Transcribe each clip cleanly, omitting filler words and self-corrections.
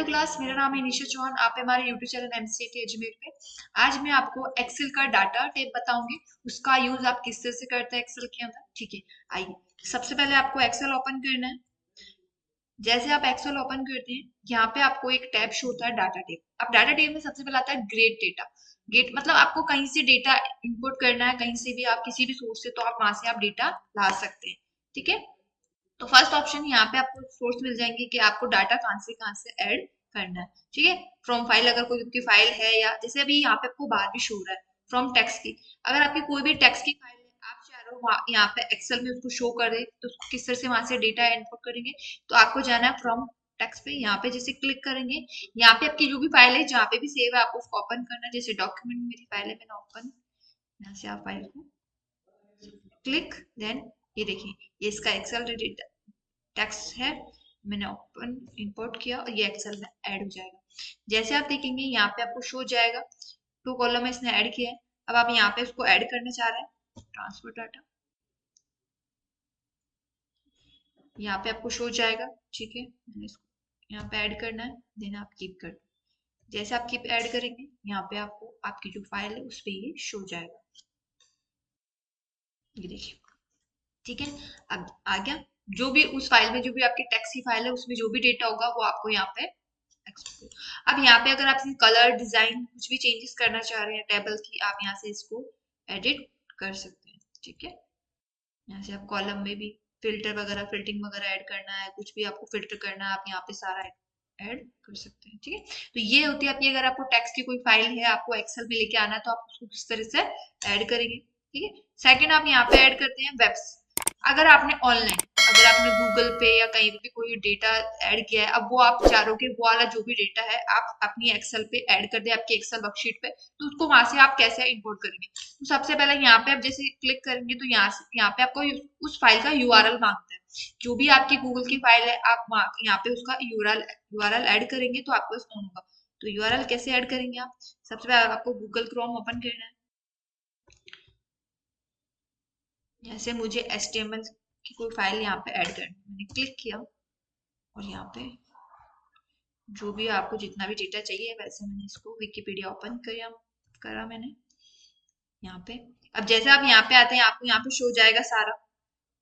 Class, मेरा नाम है निशा चौहान। आप है हमारे यूट्यूब चैनल एमसीए अजमेर पे। आज मैं आपको एक्सेल का डाटा टाइप बताऊंगी, उसका यूज आप किस तरह से करते हैं एक्सेल के अंदर। ठीक है, आइए सबसे पहले आपको एक्सेल ओपन करना है। जैसे आप एक्सेल ओपन करते हैं, यहाँ पे आपको एक टैब शो होता है डाटा टाइप। अब डाटा टाइप में सबसे पहले आता है ग्रेट डेटा। गेट मतलब आपको कहीं से डेटा इनपुट करना है, कहीं से भी आप किसी भी सोर्स से, तो आप वहां से आप डेटा ला सकते हैं। ठीक है, तो फर्स्ट ऑप्शन यहाँ पे आपको सोर्स मिल जाएंगे कि आपको डाटा कहाँ से ऐड करना है। ठीक है, फ्रॉम फाइल, अगर कोई आपकी फाइल है, या जैसे अभी यहाँ पे आपको बाहर भी शो हो रहा है फ्रॉम टेक्स्ट की। अगर आपकी कोई भी टेक्स्ट की फाइल है, आप चाह रहे हो यहाँ पे एक्सेल में उसको शो करे, तो उसको किस तरह से वहां से डेटा इनपुट करेंगे। तो आपको जाना है फ्रॉम टेक्स्ट पे, यहाँ पे जैसे क्लिक करेंगे, यहाँ पे आपकी जो भी फाइल है जहाँ पे भी सेव है आपको उसको ओपन करना है। जैसे डॉक्यूमेंट मेरी फाइल है, मैंने ओपन, यहाँ से आप फाइल को क्लिक, देन ये देखिए, ये इसका एक्सेल टेक्स्ट है, मैंने ओपन इंपोर्ट किया और ये एक्सेल में ऐड हो जाएगा। जैसे आप देखेंगे यहाँ पे आपको शो जाएगा, 2 कॉलम में इसने ऐड किया है। अब आप यहाँ पे इसको ऐड करना चाह रहे हैं, ट्रांसफर डाटा, यहाँ पे आपको शो जाएगा। ठीक है, मैंने इसको यहाँ पे ऐड करना है, देन आप कीप कर, जैसे आप कीप ऐड करेंगे, यहाँ पे आपको आपकी जो फाइल है उस पर ये शो जाएगा। ये देखिए, ठीक है, अब आ गया। जो भी उस फाइल में, जो भी आपकी टेक्स्ट की फाइल है, उसमें जो भी डेटा होगा वो आपको यहाँ पे। अब यहाँ पे अगर आप कलर डिजाइन कुछ भी चेंजेस करना चाह रहे हैं टेबल की, आप यहाँ से इसको एडिट कर सकते हैं। ठीक है, यहाँ से आप कॉलम में भी फिल्टर वगैरह, फिल्टिंग वगैरह ऐड करना है, कुछ भी आपको फिल्टर करना है, आप यहाँ पे सारा ऐड कर सकते हैं। ठीक है, तो ये होती है आपकी, अगर आपको टेक्स्ट की कोई फाइल है, आपको एक्सेल में लेके आना है, तो आप उसको किस तरह से ऐड करेंगे। ठीक है, सेकंड आप यहाँ पे ऐड करते हैं वेब्स। अगर आपने ऑनलाइन, अगर आपने गूगल पे या कहीं भी कोई डेटा ऐड किया है, अब वो आप चाह रहे हो कि वो वाला जो भी डेटा है आप अपनी एक्सेल पे ऐड कर दे, आपकी एक्सेल वर्कशीट पे, तो उसको वहां से आप कैसे इंपोर्ट करेंगे। तो सबसे पहले यहाँ पे आप जैसे क्लिक करेंगे, तो यहाँ पे आपको उस फाइल का यूआरएल मांगता है। जो भी आपकी गूगल की फाइल है, आप यहाँ पे उसका यूआरएल ऐड करेंगे तो आपको ऑन होगा। तो यूआरएल कैसे ऐड करेंगे आप, सबसे पहले आपको गूगल क्रोम ओपन करना है। जैसे मुझे HTML की कोई फाइल यहाँ पे ऐड करनी है, मैंने क्लिक किया, और यहाँ पे जो भी आपको जितना भी डेटा चाहिए, वैसे मैंने इसको विकिपीडिया ओपन करा मैंने यहाँ पे। अब जैसे आप यहाँ पे आते हैं, आपको यहाँ पे शो जाएगा सारा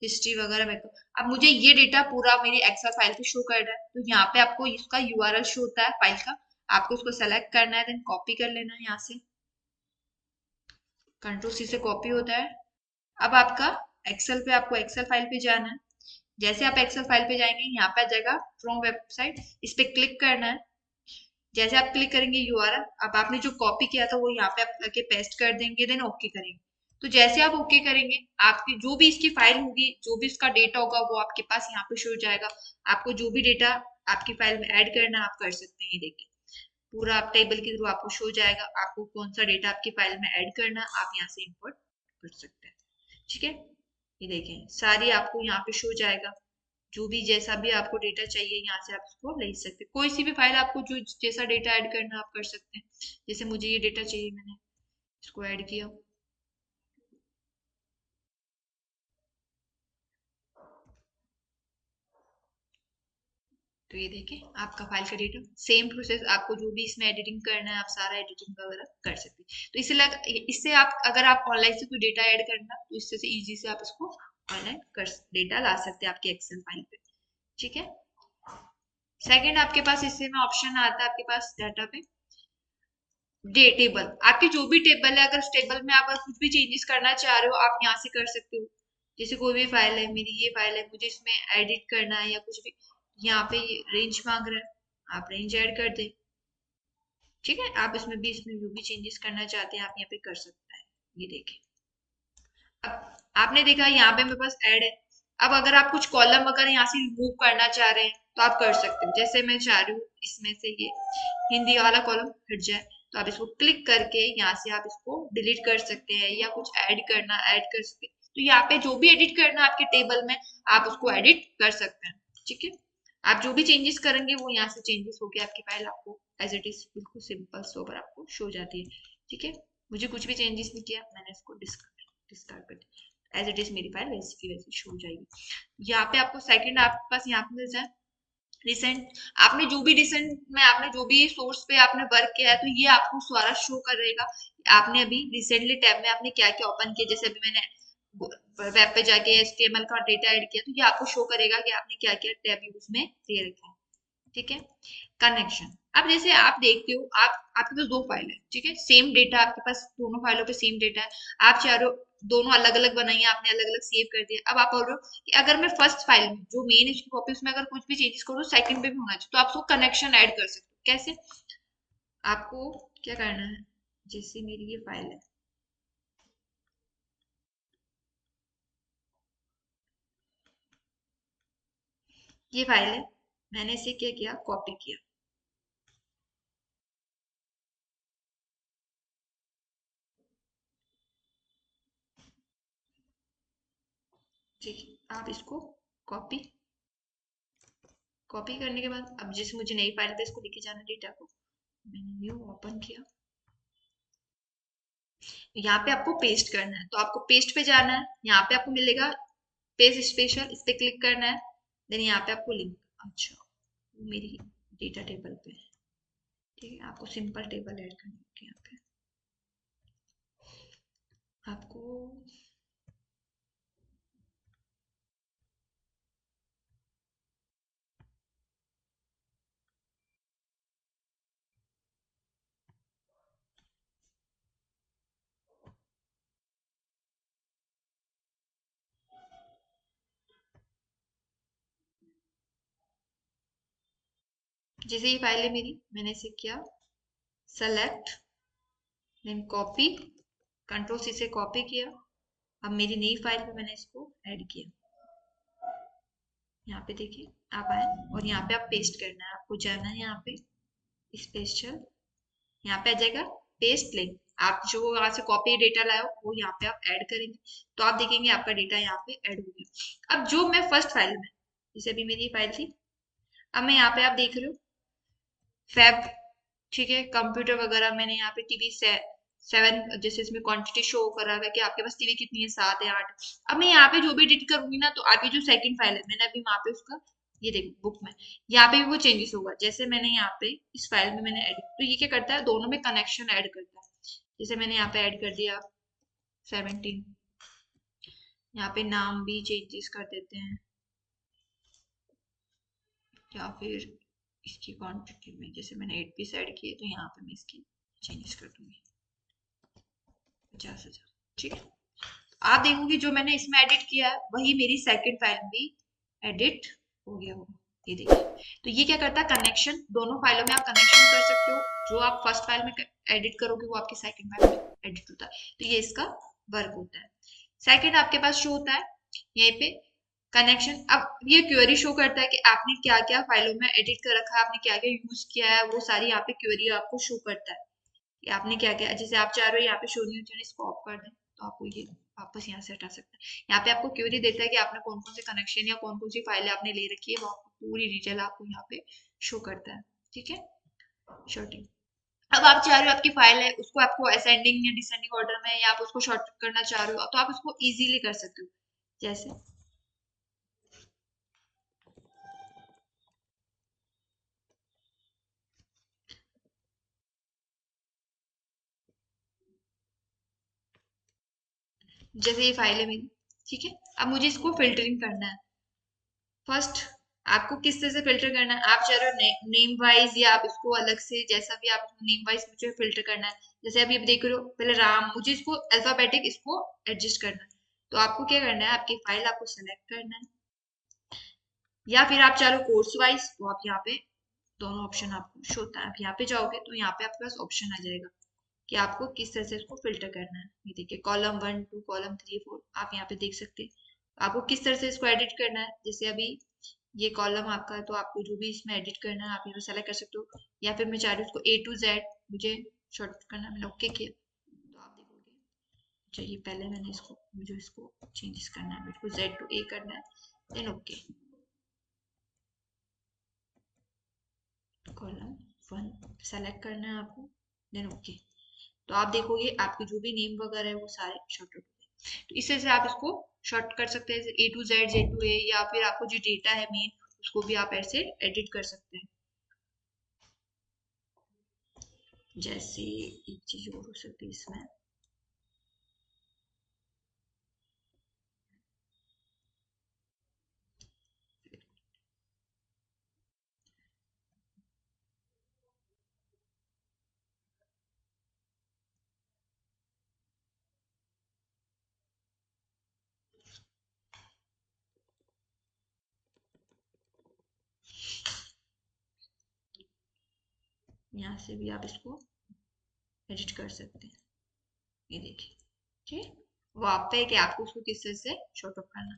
हिस्ट्री वगैरह मेरे को। अब मुझे ये डेटा पूरा मेरी एक्सेल फाइल पे शो करना है, तो यहाँ पे आपको इसका यूआरएल शो होता है फाइल का, आपको उसको सेलेक्ट करना है, देन कॉपी कर लेना है। यहाँ से कंट्रोल C से कॉपी होता है। अब आपका एक्सेल पे, आपको एक्सेल फाइल पे जाना है। जैसे आप एक्सेल फाइल पे जाएंगे, यहाँ पे आ जाएगा फ्रॉम वेबसाइट, इस पे क्लिक करना है। जैसे आप क्लिक करेंगे यूआरएल, अब आपने जो कॉपी किया था वो यहाँ पे आप करके पेस्ट कर देंगे, देन ओके करेंगे। तो जैसे आप ओके करेंगे, आपकी जो भी इसकी फाइल होगी, जो भी इसका डेटा होगा, वो आपके पास यहाँ पे शो हो जाएगा। आपको जो भी डेटा आपकी फाइल में ऐड करना आप कर सकते हैं। ये देखिए, पूरा आप टेबल के थ्रू आपको शो जाएगा, आपको कौन सा डेटा आपकी फाइल में ऐड करना आप यहाँ से इंपोर्ट कर सकते हैं। ठीक है, ये देखें, सारी आपको यहाँ पे शो जाएगा। जो भी जैसा भी आपको डेटा चाहिए, यहाँ से आप इसको ले सकते हैं। कोई सी भी फाइल आपको जो जैसा डेटा ऐड करना आप कर सकते हैं। जैसे मुझे ये डेटा चाहिए, मैंने इसको ऐड किया। तो ये देखें, आपका फाइल का डेटा, सेम प्रोसेस, आपको जो भी इसमें एडिटिंग करना है आप सारा एडिटिंग वगैरह कर सकते हैं। तो इससे आप, अगर आप ऑनलाइन से कोई डेटा ऐड करना, तो इससे से इजी से आप इसको ऑनलाइन कर डेटा ला सकते हैं आपके एक्सेल फाइल पे। ठीक है, सेकंड आपके पास इससे में ऑप्शन आता है आपके पास डाटा पे, टेबल। आपकी जो भी टेबल है, अगर उस टेबल में आप कुछ भी चेंजेस करना चाह रहे हो, आप यहाँ से कर सकते हो। जैसे कोई भी फाइल है, मेरी ये फाइल है, मुझे इसमें एडिट करना है या कुछ भी, यहाँ पे रेंज मांग रहा है, आप रेंज ऐड कर दें। ठीक है, आप इसमें भी, इसमें जो भी चेंजेस करना चाहते हैं आप यहाँ पे कर सकते हैं। ये देखें, अब आपने देखा यहाँ पे मेरे पास ऐड है। अब अगर आप कुछ कॉलम अगर यहाँ से रिमूव करना चाह रहे हैं, तो आप कर सकते हो। जैसे मैं चाह रही हूँ इसमें से ये हिंदी वाला कॉलम हट जाए, तो आप इसको क्लिक करके यहाँ से आप इसको डिलीट कर सकते हैं, या कुछ ऐड करना ऐड कर सकते हैं। तो यहाँ पे जो भी एडिट करना है आपके टेबल में, आप उसको एडिट कर सकते हैं। ठीक है, आप जो भी चेंजेस करेंगे वो यहाँ से चेंजेस होके आपकी फाइल आपको एज इट इज बिल्कुल सिंपल सोबर आपको शो जाती है। ठीक है, मुझे कुछ भी चेंजेस नहीं किया, मैंने इसको डिस्कार्ड कर दिया, एज इट इज मेरी फाइल वैसी की वैसी शो हो जाएगी। यहाँ पे आपको सेकंड आपके पास यहाँ पे मिल जाए रिसेंट आपने जो भी रिसेंट में आपने जो भी सोर्स पे आपने वर्क किया है तो ये आपको सारा शो करेगा। आपने अभी रिसेंटली टैब में आपने क्या क्या ओपन किया, जैसे अभी मैंने वेब पे जाके HTML का डेटा ऐड किया तो ये आपको शो करेगा कि आपने क्या क्या टैब यूज में दे रखा है। ठीक है। कनेक्शन, अब जैसे आप देखते हो आप आपके पास दो फाइल है, ठीक है, सेम डेटा आपके पास दोनों फाइलों पे सेम डेटा है, आप चाह रहे हो दोनों अलग अलग बनाइए, आपने अलग अलग सेव कर दिया। अब आप बोल रहे हो कि अगर मैं फर्स्ट फाइल में जो मेन इसकी कॉपी उसमें अगर कुछ भी चेंजेस करो सेकंड पे भी होना चाहिए, तो आप उसको कनेक्शन ऐड कर सकते हो। कैसे? आपको क्या करना है, जैसे मेरी ये फाइल है, ये फाइल है, मैंने इसे क्या किया, कॉपी किया। ठीक है, आप इसको कॉपी कॉपी करने के बाद अब जैसे मुझे नई फाइल पे इसको लेके जाना डेटा को, मैंने न्यू ओपन किया, यहाँ पे आपको पेस्ट करना है तो आपको पेस्ट पे जाना है, यहाँ पे आपको मिलेगा पेज स्पेशल, इस पे क्लिक करना है, देन यहाँ पे आपको लिंक, अच्छा वो मेरी डेटा टेबल पे है, ठीक है, आपको सिंपल टेबल ऐड करनी है यहाँ पे, आपको जैसे ये फाइल है मेरी, मैंने इसे किया select, then copy, control C से कॉपी किया, अब मेरी नई फाइल में मैंने इसको ऐड किया, यहाँ पे देखिए आप आए और यहाँ पे आप पेस्ट करना है, आपको जाना है यहाँ पे स्पेशल, यहाँ पे आ जाएगा पेस्ट लिंक, आप जो वहां से कॉपी डेटा लाए हो वो यहाँ पे आप ऐड करेंगे, तो आप देखेंगे आपका डेटा यहाँ पे ऐड हो गया। अब जो मैं फर्स्ट फाइल में, जैसे अभी मेरी फाइल थी, अब मैं यहाँ पे आप देख रहे हो फैब, ठीक है, कंप्यूटर वगैरह मैंने यहाँ पे टीवी से 7, जैसे इसमें क्वांटिटी शो कर रहा है कि आपके पास टीवी कितनी है, 7 है, 8। अब मैं यहाँ पे जो भी एडिट करूंगी ना, तो आपकी जो सेकंड फाइल है मैंने अभी वहां पे उसका, ये देखो बुक में, यहाँ पे भी वो चेंजेस होगा, जैसे मैंने यहाँ पे इस फाइल में मैंने एडिट, तो ये क्या करता है, दोनों में कनेक्शन ऐड करता है। जैसे मैंने यहाँ पे ऐड कर दिया 17, यहाँ पे नाम भी चेंजेस कर देते हैं, या फिर इसकी क्वांटिटी में, जैसे मैंने 8 पीस ऐड किए तो यहाँ पे मैं इसकी चेंजेस कर दूंगी 50,000, ठीक है। आप देखोगे जो मैंने इसमें एडिट किया है वही मेरी सेकंड फाइल में भी एडिट हो गया होगा, ये देखिए। तो ये क्या करता है, कनेक्शन, दोनों फाइलों में आप कनेक्शन कर सकते हो, जो आप फर्स्ट फाइल में एडिट करोगे वो आपकी सेकंड फाइल में एडिट होता है, तो ये इसका वर्क होता है। सेकंड आपके पास शो होता है यहीं पे कनेक्शन, अब ये क्वेरी शो करता है कि आपने क्या क्या फाइलों में एडिट कर रखा है, आपने क्या क्या यूज किया है, वो सारी यहाँ पे क्वेरी आपको शो करता है कि आपने क्या क्या, जैसे आप चाह रहे हो यहाँ पे शो नहीं होता, इसको ऑफ कर दें तो आपको ये वापस यहाँ से हटा सकता है। यहाँ पे आपको क्वेरी देता है कि आपने कौन कौन से कनेक्शन या कौन कौन सी फाइलें आपने ले रखी है, वो आपको पूरी डिटेल आपको यहाँ पे शो करता है, ठीक है, शॉर्टिंग। अब आप चाह रहे हो आपकी फाइल है उसको आपको असेंडिंग या डिसेंडिंग ऑर्डर में, या आप उसको शॉर्ट करना चाह रहे हो तो आप उसको इजीली कर सकते हो, जैसे जैसे ये फाइल है मेरी, ठीक है, अब मुझे इसको फिल्टरिंग करना है। फर्स्ट आपको किस तरह से फिल्टर करना है, आप चाह रहे हो नेम वाइज या आप इसको अलग से, जैसा भी आप नेम वाइज मुझे फिल्टर करना है, जैसे अभी आप देख रहे हो पहले राम, मुझे इसको अल्फाबेटिक इसको एडजस्ट करना है, तो आपको क्या करना है, आपकी फाइल आपको सेलेक्ट करना है, या फिर आप चाह रहे हो कोर्स वाइज, तो आप यहाँ पे दोनों ऑप्शन आपको शो होता है, आप यहाँ पे जाओगे तो यहाँ पे आपके पास ऑप्शन आ जाएगा कि आपको किस तरह से इसको फिल्टर करना है, ये देखिए कॉलम 1 2 कॉलम 3 4 आप यहाँ पे देख सकते हैं, आपको किस तरह से इसको एडिट करना है, जैसे अभी ये कॉलम आपका है तो आपको जो भी इसमें एडिट करना है आप यहाँ सेलेक्ट कर सकते हो, या फिर मैं चाह रही हूँ उसको A to Z मुझे शॉर्ट करना है, मैंने ओके किया तो आप देखोगे, चलिए पहले मैंने इसको, मुझे इसको चेंजेस करना है, मेरे को Z to A करना है, देन ओके, कॉलम 1 सेलेक्ट करना है आपको, देन ओके, तो आप देखोगे आपके जो भी नेम वगैरह है वो सारे शॉर्ट हो गए। तो इस तरह से आप इसको शॉर्ट कर सकते हैं A to Z Z to A, या फिर आपको जो डेटा है मेन उसको भी आप ऐसे एडिट कर सकते हैं। जैसे एक चीज और हो सकती है इसमें, यहाँ से भी आप इसको एडिट कर सकते हैं। ये देखिए, ठीक है। वो आप पे है कि आपको उसको किस तरह से शॉर्ट अप करना।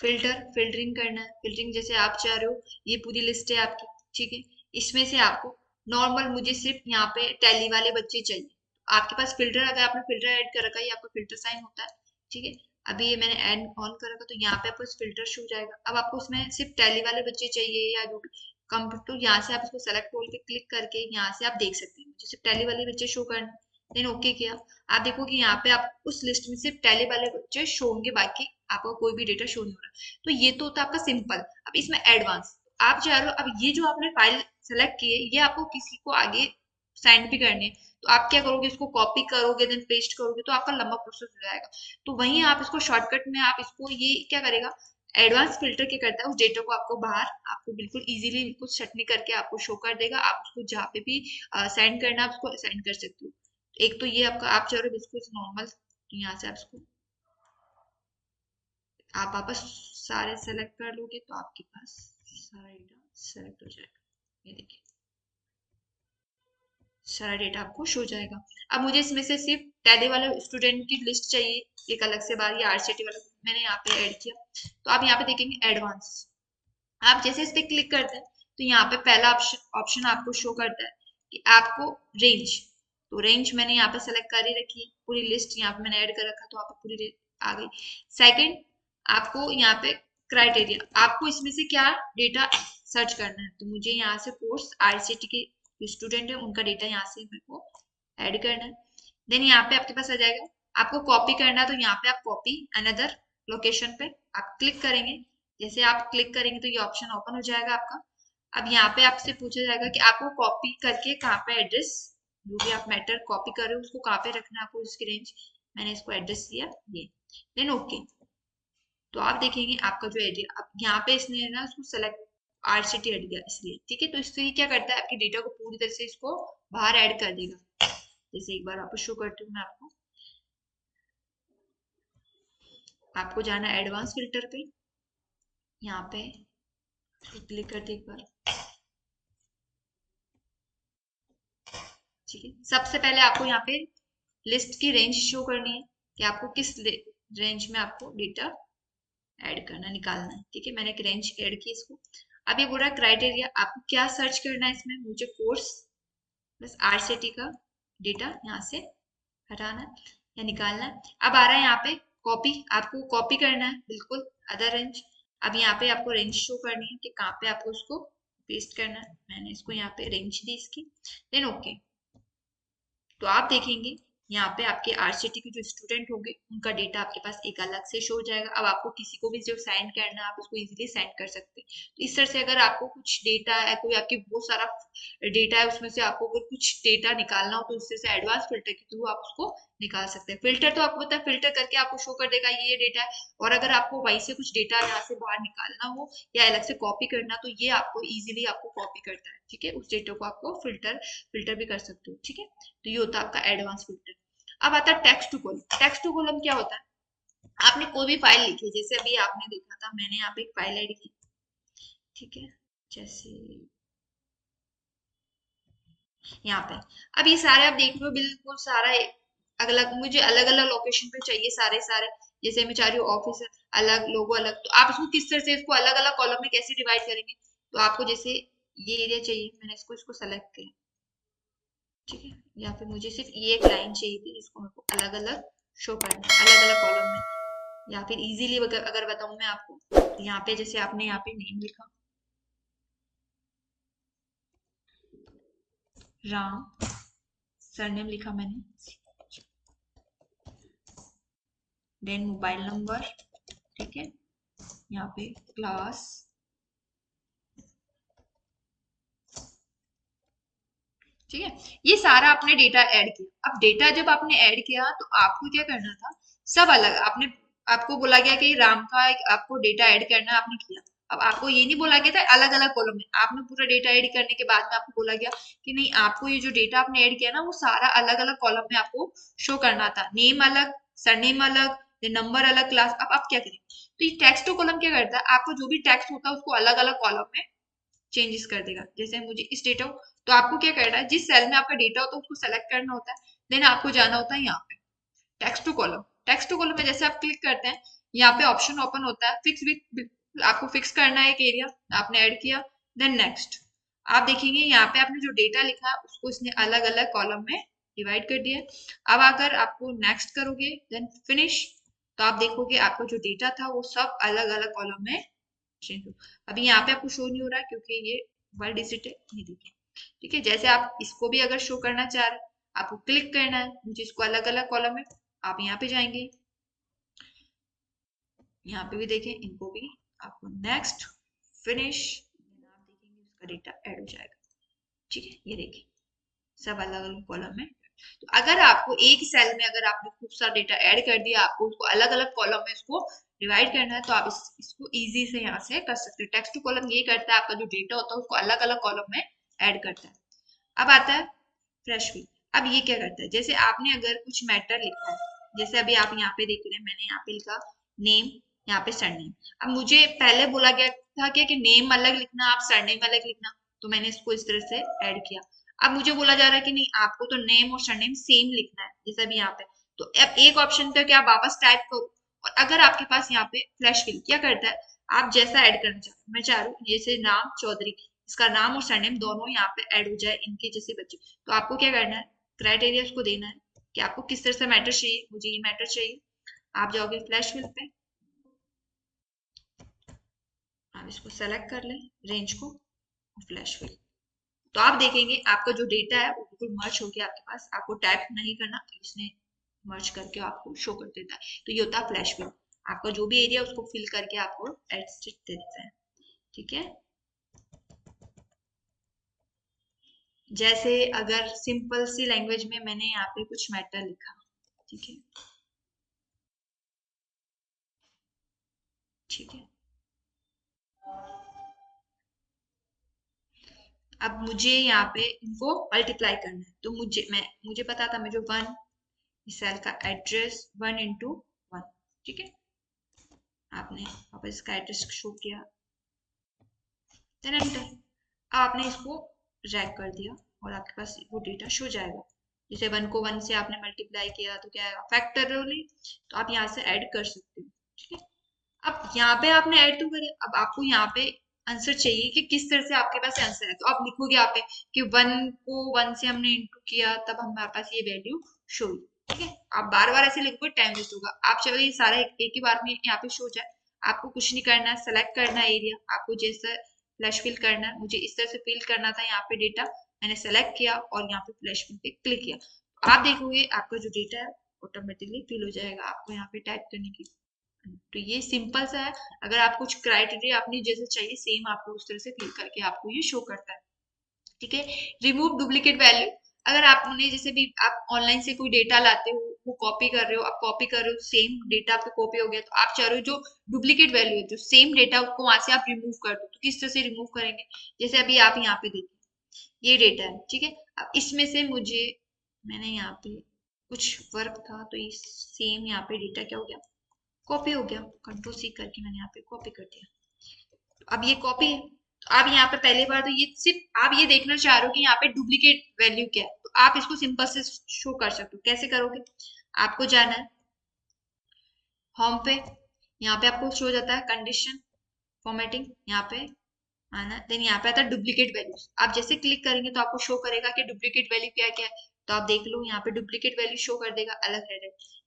फिल्टरिंग करना है। फिल्टरिंग जैसे आप चाह रहे हो, ये पूरी लिस्ट है आपकी, ठीक है। इसमें से आपको नॉर्मल, मुझे सिर्फ यहाँ पे टैली वाले बच्चे चाहिए। आपके पास फिल्टर, अगर आपने फिल्टर ऐड कर रखा है, ये आपका फिल्टर साइन होता है, ठीक है। अभी ये मैंने ऐड ऑन कर रखा, तो यहाँ पे आपको फिल्टर शो हो जाएगा। अब आपको उसमें सिर्फ टैली वाले बच्चे चाहिए या जो भी कम, तो यहाँ से आप इसको सेलेक्ट टूल पे क्लिक करके यहाँ से आप देख सकते हैं, मुझे सिर्फ टैली वाले बच्चे शो करना। देन ओके किया, आप देखो कि यहाँ पे आप उस लिस्ट में सिर्फ टैली वाले बच्चे शो होंगे, बाकी आपका कोई भी डेटा शो नहीं हो रहा। तो ये तो होता है आपका सिंपल। अब इसमें एडवांस आप चाह रहे हो, अब ये जो आपने फाइल सेलेक्ट की है, ये आपको किसी को आगे सेंड भी करने हैं, तो आप क्या करोगे, इसको कॉपी करोगे देन पेस्ट करोगे, तो आपका लंबा प्रोसेस हो जाएगा। तो वहीं आप इसको शॉर्टकट में आप इसको, ये क्या करेगा, एडवांस फिल्टर क्या करता है, उस डेटा को आपको बाहर, आपको बिल्कुल इजीली बिल्कुल छटनी करके आपको शो कर देगा। आप उसको जहाँ पे भी सेंड करना है, आप उसको सेंड कर सकते हो। एक तो ये आपका, आप चाह रहे हो बिल्कुल नॉर्मल, तो यहाँ से आप इसको, आप वापस सारे सेलेक्ट कर लोगे, तो आपके पास सारा डेटा सेलेक्ट हो जाएगा। ये देखिए, सारा डेटा आपको शो जाएगा। अब मुझे इसमें से सिर्फ टैली वाले स्टूडेंट की लिस्ट चाहिए एक अलग से बार, ये आरसीटी वाला मैंने यहाँ पे ऐड किया। तो आप यहाँ पे देखेंगे एडवांस, आप जैसे इस पे क्लिक करते हैं, तो यहाँ पे पहला ऑप्शन आपको शो करता है कि आपको रेंज, तो रेंज मैंने यहाँ पे सेलेक्ट कर ही रखी है, पूरी लिस्ट यहाँ पे मैंने ऐड कर रखा, तो आप पूरी आ गई। सेकंड, आपको यहाँ पे क्राइटेरिया, आपको इसमें से क्या डेटा सर्च करना है, तो मुझे यहाँ से कोर्स आरसीटी के स्टूडेंट है उनका डेटा यहाँ से मेरे को ऐड करना है। देन यहाँ पे आपके पास आ जाएगा, आपको कॉपी करना है, तो यहाँ पे आप कॉपी अनदर लोकेशन पे आप क्लिक करेंगे। जैसे आप क्लिक करेंगे तो ये ऑप्शन ओपन हो जाएगा आपका। अब यहाँ पे आपसे पूछा जाएगा कि आपको कॉपी करके कहाँ पे एड्रेस, जो भी आप मैटर कॉपी कर रहे हो उसको कहाँ पे रखना है, आपको इसकी रेंज, मैंने इसको एड्रेस दिया ये। देन ओके, तो आप देखेंगे आपका जो एरिया, अब यहाँ पे इसने ना उसको सेलेक्ट आरसीटी हट गया इसलिए, ठीक है। तो इससे क्या करता है, आपके डेटा को पूरी तरह से इसको बाहर ऐड कर देगा। जैसे एक बार आपको शो करती हूँ मैं आपको, आपको जाना है एडवांस फिल्टर पे, यहाँ पे क्लिक करते एक बार, ठीक है। सबसे पहले आपको यहाँ पे लिस्ट की रेंज शो करनी है कि आपको किस रेंज में आपको डेटा ऐड करना, निकालना है, ठीक है। मैंने एक रेंज ऐड की इसको। अब ये बोल रहा है क्राइटेरिया, आपको क्या सर्च करना है इसमें, मुझे कोर्स बस आरसीटी का डेटा यहाँ से हटाना है या निकालना है। अब आ रहा है यहाँ पे कॉपी, आपको कॉपी करना है बिल्कुल अदर रेंज। अब यहाँ पे आपको रेंज शो करनी है कि कहाँ पे आपको उसको पेस्ट करना है, मैंने इसको यहाँ पे रेंज दी इसकी। देन ओके, तो आप देखेंगे यहाँ पे आपके आरसीटी के जो स्टूडेंट होंगे उनका डेटा आपके पास एक अलग से शो हो जाएगा। अब आपको किसी को भी जो सेंड करना है, आप उसको इजीली सेंड कर सकते हैं। तो इस तरह से अगर आपको कुछ डेटा है, कोई आपकी बहुत सारा डेटा है, उसमें से आपको अगर कुछ डेटा निकालना हो, तो उससे से एडवांस फिल्टर के थ्रू आप उसको निकाल सकते हैं। फिल्टर तो आपको पता है, फिल्टर करके आपको शो कर देगा ये डेटा है। और अगर आपको वहीं से कुछ डेटा यहाँ से बाहर निकालना हो या अलग से कॉपी करना, तो ये आपको इजीली आपको कॉपी करता है, ठीक है। उस डेटा को आपको फिल्टर भी कर सकते हो, ठीक है। तो ये होता है आपका एडवांस फिल्टर। अब आता है text to column. Text to column क्या होता है, आपने कोई भी फाइल लिखी, जैसे अभी आपने देखा था, मैंने यहाँ पे एक फाइल ऐड की, ठीक है। जैसे यहाँ पे, अब ये सारे आप देख रहे हो बिल्कुल सारा अलग अलग, मुझे अलग अलग लोकेशन पे चाहिए सारे सारे। जैसे मैं चाह रही हूँ ऑफिस अलग, लोगो अलग, तो आप इसको किस तरह से इसको अलग अलग कॉलम में कैसे डिवाइड करेंगे। तो आपको जैसे ये एरिया चाहिए, मैंने इसको इसको सेलेक्ट किया, ठीक है। या फिर मुझे सिर्फ ये एक लाइन चाहिए थी जिसको मेरे को अलग अलग शो करना है अलग अलग कॉलम में। या फिर इजीली अगर बताऊं मैं आपको, तो यहाँ पे जैसे आपने यहाँ पे नेम लिखा, राम, सरनेम लिखा मैंने, देन मोबाइल नंबर, ठीक है। यहाँ पे क्लास, ठीक है। ये सारा आपने डेटा ऐड किया। अब डेटा जब आपने ऐड किया तो आपको क्या करना था, सब अलग आपने, आपको बोला गया कि राम का आपको डेटा ऐड करना है, आपने किया। अब आपको ये नहीं बोला गया था अलग अलग कॉलम में, आपने पूरा डेटा ऐड करने के बाद में आपको बोला गया कि नहीं, आपको ये जो डेटा आपने ऐड किया ना वो सारा अलग अलग कॉलम में आपको शो करना था। नेम अलग, सरनेम अलग, नंबर अलग, क्लास। अब आप क्या करें, तो ये टेक्स्ट टू कॉलम क्या करता है, आपको जो भी टेक्स्ट होता है उसको अलग अलग कॉलम में चेंजेस कर देगा। जैसे मुझे इस डेटा, तो आपको क्या करना है, जिस सेल में आपका डेटा होता है उसको सेलेक्ट करना होता है, देन आपको जाना होता है यहाँ पे text to column. Text to column में जैसे आप क्लिक करते हैं, यहाँ पे ऑप्शन ओपन होता है फिक्स विथ, आपको फिक्स करना है एक एरिया, आपने ऐड किया, देन नेक्स्ट। आप देखेंगे यहाँ पे आपने जो डेटा लिखा है उसको इसने अलग अलग कॉलम में डिवाइड कर दिया। अब अगर आपको नेक्स्ट करोगे देन फिनिश, तो आप देखोगे आपका जो डेटा था वो सब अलग अलग कॉलम में चेंज हो। अभी यहाँ पे आपको शो नहीं हो रहा है क्योंकि ये वर्ड डिजिट है, ये देखिए। ठीक है, जैसे आप इसको भी अगर शो करना चाह रहे हैं, आपको क्लिक करना है, मुझे इसको अलग अलग कॉलम में, आप यहाँ पे जाएंगे, यहाँ पे भी देखें इनको भी, आपको नेक्स्ट, फिनिश, आप देखेंगे इसका डेटा ऐड हो जाएगा। ठीक है, ये देखिए सब अलग अलग कॉलम में। तो अगर आपको एक सेल में अगर आपने खूब सारा डेटा ऐड कर दिया, आपको उसको अलग अलग कॉलम में इसको डिवाइड करना है, तो आप इसको इजी से यहाँ से कर सकते हैं। टेक्स्ट टू कॉलम ये करता है, आपका जो डेटा होता है उसको अलग अलग कॉलम में ऐड करता है। अब आता है फ्रेश फिल। अब ये क्या करता है, जैसे आपने अगर कुछ मैटर लिखा है, जैसे अभी आप यहाँ पे देख रहे हैं, मैंने यहाँ पे लिखा नेम, यहाँ पे सरनेम। अब मुझे पहले बोला गया था कि नेम अलग लिखना, आप सरनेम अलग लिखना, तो मैंने इसको इस तरह से ऐड किया। अब मुझे बोला जा रहा है कि नहीं, आपको तो नेम और सरनेम सेम लिखना है, जैसे अभी यहाँ पे। तो अब एक ऑप्शन था कि आप वापस टाइप करो, और अगर आपके पास यहाँ पे फ्लैश फिल क्या करता है, आप जैसा ऐड करना चाहते हैं, मैं चाह रहा हूँ जैसे नाम चौधरी, इसका नाम और सरनेम दोनों यहाँ पे ऐड हो जाए इनके जैसे बच्चे। तो आपको क्या करना है, क्राइटेरिया उसको देना है कि आपको किस तरह से मैटर चाहिए, मुझे ये मैटर चाहिए। आप जाओगे फ्लैश फिल पे, आप इसको सेलेक्ट कर लें रेंज को, फ्लैश फिल। तो आप देखेंगे आपका जो डेटा है वो बिल्कुल मर्ज हो गया आपके पास, आपको टाइप नहीं करना, इसने मर्ज करके आपको शो कर देता है। तो ये होता है फ्लैश फिल, आपका जो भी एरिया उसको फिल करके आपको एडस्टिक दे देता है। ठीक है, जैसे अगर सिंपल सी लैंग्वेज में मैंने यहाँ पे कुछ मैटर लिखा, ठीक है, ठीक है। अब मुझे यहाँ पे इनको मल्टीप्लाई करना है, तो मुझे पता था मुझे वन, इस सेल का एड्रेस 1 into 1, ठीक है। आपने वापस इसका एड्रेस शो किया, देन एंटर। आपने इसको ड्रैग कर दिया और आपके पास वो डेटा शो जाएगा। जैसे 1 को 1 से आपने मल्टीप्लाई किया तो क्या आएगा, फैक्टोरियली, तो आप यहाँ से ऐड कर सकते हो। ठीक है, अब यहाँ पे आपने ऐड तो करे, अब आपको यहाँ पे आंसर चाहिए कि किस तरह से आपके पास आंसर है, तो आप लिखोगे यहाँ पे कि 1 को 1 से हमने इंटू किया तब हमारे पास ये वैल्यू शो हुई। ठीक है, आप बार बार ऐसे लिखोगे टाइम वेस्ट होगा। आप चलो ये सारा एक ही बार में यहाँ पे शो जाए, आपको कुछ नहीं करना है, सेलेक्ट करना है एरिया, आपको जैसा फ्लैश फिल करना है, मुझे इस तरह से फिल करना था यहाँ पे डेटा, मैंने सेलेक्ट किया और यहाँ पे फ्लैश फिल पे क्लिक किया। आप देखोगे आपका जो डेटा है ऑटोमेटिकली फिल हो जाएगा, आपको यहाँ पे टाइप करने की। तो ये सिंपल सा है, अगर आप कुछ क्राइटेरिया आपने जैसे चाहिए सेम आपको उस तरह से फिल करके आपको ये शो करता है। ठीक है, रिमूव डुप्लीकेट वैल्यू। अगर आपने जैसे भी आप ऑनलाइन से कोई डेटा लाते हो, वो कॉपी कर रहे हो, आप कॉपी कर रहे हो, सेम डेटा आपका कॉपी हो गया, तो आप चाह रहे हो जो डुप्लीकेट वैल्यू है, जो सेम डेटा उसको वहां से आप रिमूव कर दो, तो किस तरह से रिमूव करेंगे, जैसे अभी आप यहाँ पे देखिए ये डेटा है, ठीक है। अब इसमें से मुझे, मैंने यहाँ पे कुछ वर्क था तो ये सेम यहाँ पे डेटा क्या हो गया, कॉपी हो गया, कंट्रोल सी करके मैंने यहाँ पे कॉपी कर दिया। अब ये कॉपी है, तो आप यहाँ पे पहली बार तो ये सिर्फ आप ये देखना चाह रहे हो कि यहाँ पे डुप्लीकेट वैल्यू क्या है, तो आप इसको सिंपल से शो कर सकते हो। कैसे करोगे, आपको जाना है होम पे, यहाँ पे आपको शो जाता है कंडीशन फॉर्मेटिंग, यहाँ पे आना, देन यहाँ पे आता है डुप्लीकेट वैल्यूज। आप जैसे क्लिक करेंगे तो आपको शो करेगा कि डुप्लीकेट वैल्यू क्या क्या है, तो आप देख लो यहाँ पे डुप्लीकेट वैल्यू शो कर देगा अलग है,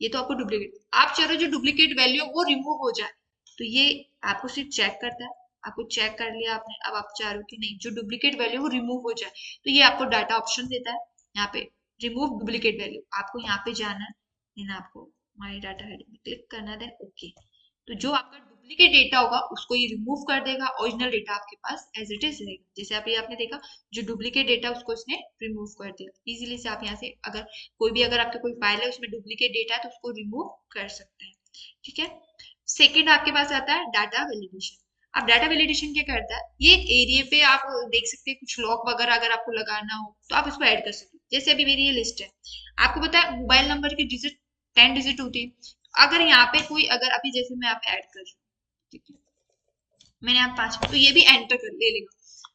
ये तो आपको डुप्लीकेट, आप चाह रहे हो जो डुप्लीकेट वैल्यू है वो रिमूव हो जाए, तो ये आपको सिर्फ चेक करता है, आपको चेक कर लिया आपने, अब आप चाह रहे हो कि नहीं जो डुप्लीकेट वैल्यू वो रिमूव हो जाए, तो ये आपको डाटा ऑप्शन देता है यहाँ पे रिमूव डुप्लीकेट वैल्यू, आपको यहाँ पे जाना है, देन आपको माई डाटा हेडिंग में क्लिक करना है, देन ओके। तो जो आपका डुप्लीकेट डेटा होगा उसको ये रिमूव कर देगा, ओरिजिनल डेटा आपके पास एज इट इज रहेगा। जैसे आप ये आपने देखा, जो डुप्लीकेट डेटा उसको इसने रिमूव कर दिया। इजीली से आप यहाँ से अगर कोई भी अगर आपके कोई फाइल है उसमें डुप्लीकेट डेटा है तो उसको रिमूव कर सकते हैं। ठीक है। सेकेंड आपके पास आता है डाटा वैलिडेशन। अब डाटा वैलिडेशन क्या करता है, ये एक एरिया पे आप देख सकते हैं कुछ लॉक वगैरह अगर आपको लगाना हो तो आप इसको ऐड कर सकते हो। जैसे अभी मेरी ये लिस्ट है, आपको पता है मोबाइल नंबर की डिजिट 10 डिजिट होती है। अगर यहाँ पे कोई अगर अभी जैसे मैं यहाँ पे ऐड कर रही हूँ, ठीक है, मैंने यहाँ 5, तो ये भी एंटर कर ले लेगा।